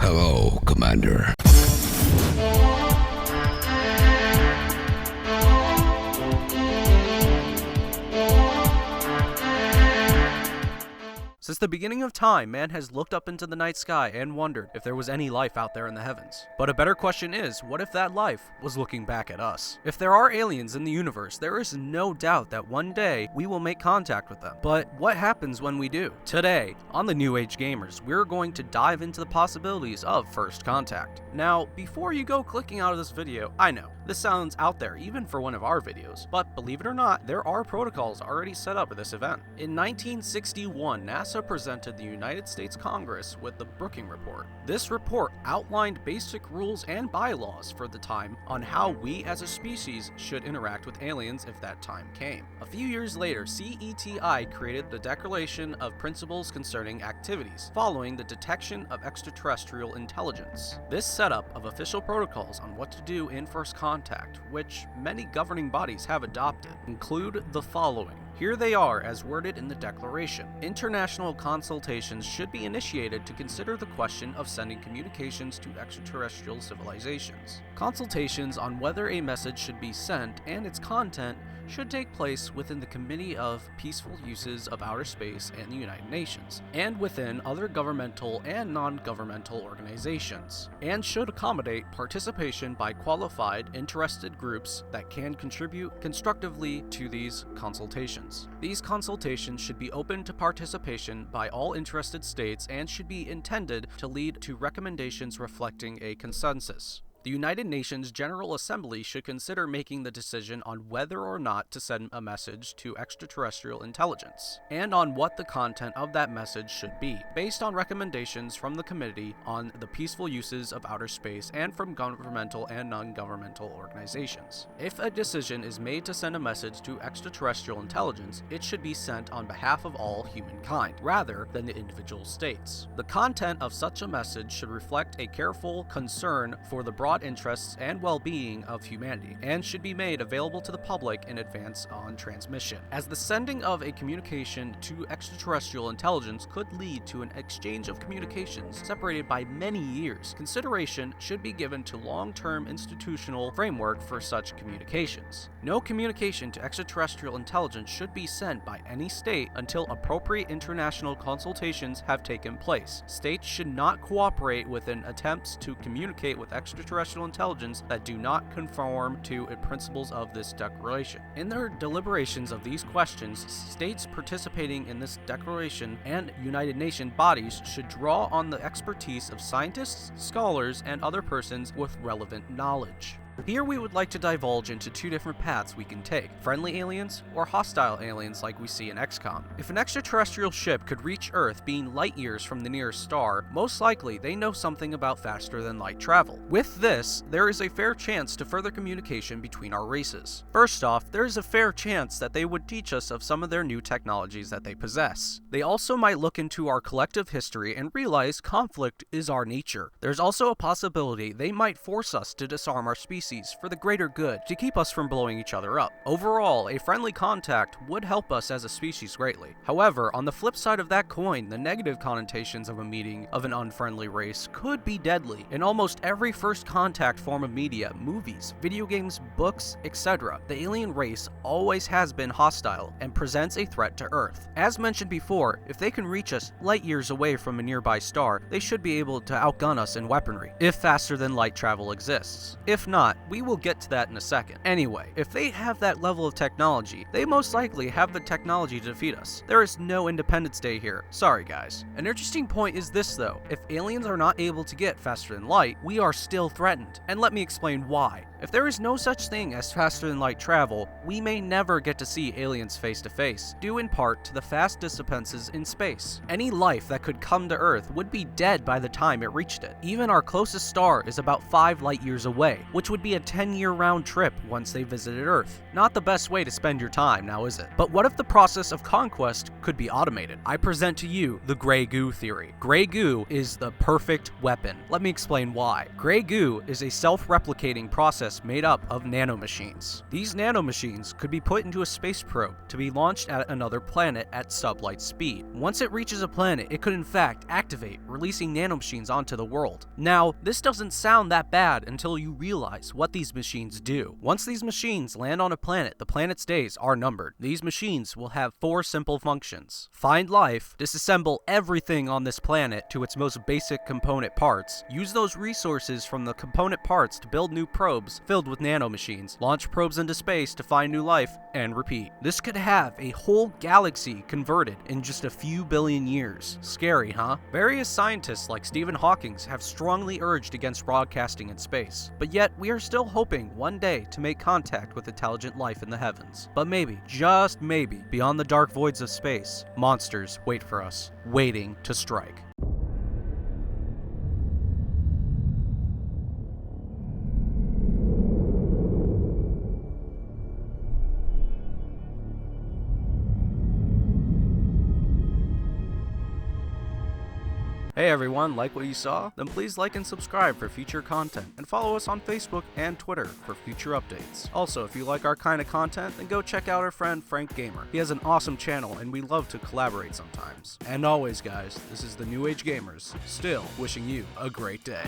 Hello, Commander. Since the beginning of time, man has looked up into the night sky and wondered if there was any life out there in the heavens. But a better question is, what if that life was looking back at us? If there are aliens in the universe, there is no doubt that one day we will make contact with them. But what happens when we do? Today, on the New Age Gamers, we're going to dive into the possibilities of first contact. Now, before you go clicking out of this video, I know, this sounds out there even for one of our videos, but believe it or not, there are protocols already set up for this event. In 1961, NASA presented the United States Congress with the Brookings Report. This report outlined basic rules and bylaws for the time on how we as a species should interact with aliens if that time came. A few years later, CETI created the Declaration of Principles Concerning Activities following the detection of extraterrestrial intelligence. This setup of official protocols on what to do in first contact, which many governing bodies have adopted, include the following. Here they are as worded in the Declaration. International consultations should be initiated to consider the question of sending communications to extraterrestrial civilizations. Consultations on whether a message should be sent and its content should take place within the Committee of Peaceful Uses of Outer Space and the United Nations, and within other governmental and non-governmental organizations, and should accommodate participation by qualified, interested groups that can contribute constructively to these consultations. These consultations should be open to participation by all interested states and should be intended to lead to recommendations reflecting a consensus. The United Nations General Assembly should consider making the decision on whether or not to send a message to extraterrestrial intelligence, and on what the content of that message should be, based on recommendations from the Committee on the Peaceful Uses of Outer Space and from governmental and non-governmental organizations. If a decision is made to send a message to extraterrestrial intelligence, it should be sent on behalf of all humankind, rather than the individual states. The content of such a message should reflect a careful concern for the broad interests and well-being of humanity, and should be made available to the public in advance on transmission. As the sending of a communication to extraterrestrial intelligence could lead to an exchange of communications separated by many years, consideration should be given to long-term institutional framework for such communications. No communication to extraterrestrial intelligence should be sent by any state until appropriate international consultations have taken place. States should not cooperate within attempts to communicate with extraterrestrial intelligence that do not conform to the principles of this declaration. In their deliberations of these questions, states participating in this declaration and United Nations bodies should draw on the expertise of scientists, scholars, and other persons with relevant knowledge. Here we would like to divulge into two different paths we can take, friendly aliens or hostile aliens like we see in Xcom. If an extraterrestrial ship could reach Earth being light years from the nearest star, most likely they know something about faster than light travel. With this, there is a fair chance to further communication between our races. First off, there is a fair chance that they would teach us of some of their new technologies that they possess. They also might look into our collective history and realize conflict is our nature. There's also a possibility they might force us to disarm our species for the greater good, to keep us from blowing each other up. Overall, a friendly contact would help us as a species greatly. However, on the flip side of that coin, the negative connotations of a meeting of an unfriendly race could be deadly. In almost every first contact form of media, movies, video games, books, etc., the alien race always has been hostile and presents a threat to Earth. As mentioned before, if they can reach us light years away from a nearby star, they should be able to outgun us in weaponry, if faster than light travel exists. If not, we will get to that in a second. Anyway, if they have that level of technology, they most likely have the technology to defeat us. There is no Independence Day here. Sorry guys. An interesting point is this though. If aliens are not able to get faster than light, we are still threatened. And let me explain why. If there is no such thing as faster than light travel, we may never get to see aliens face to face, due in part to the fast distances in space. Any life that could come to Earth would be dead by the time it reached it. Even our closest star is about 5 light years away, which would be a 10-year round trip once they visited Earth. Not the best way to spend your time, now is it? But what if the process of conquest could be automated? I present to you the gray goo theory. Gray goo is the perfect weapon. Let me explain why. Gray goo is a self-replicating process made up of nanomachines. These nanomachines could be put into a space probe to be launched at another planet at sublight speed. Once it reaches a planet, it could in fact activate, releasing nanomachines onto the world. Now, this doesn't sound that bad until you realize what these machines do. Once these machines land on a planet, the planet's days are numbered. These machines will have 4 simple functions: find life, disassemble everything on this planet to its most basic component parts, use those resources from the component parts to build new probes filled with nanomachines, launch probes into space to find new life, and repeat. This could have a whole galaxy converted in just a few billion years. Scary, huh? Various scientists like Stephen Hawking have strongly urged against broadcasting in space, but yet we are still hoping one day to make contact with intelligent life in the heavens. But maybe, just maybe, beyond the dark voids of space, monsters wait for us, waiting to strike. Hey everyone, like what you saw? Then please like and subscribe for future content, and follow us on Facebook and Twitter for future updates. Also, if you like our kind of content, then go check out our friend Frank Gamer. He has an awesome channel and we love to collaborate sometimes. And always guys, this is the New Age Gamers, still wishing you a great day.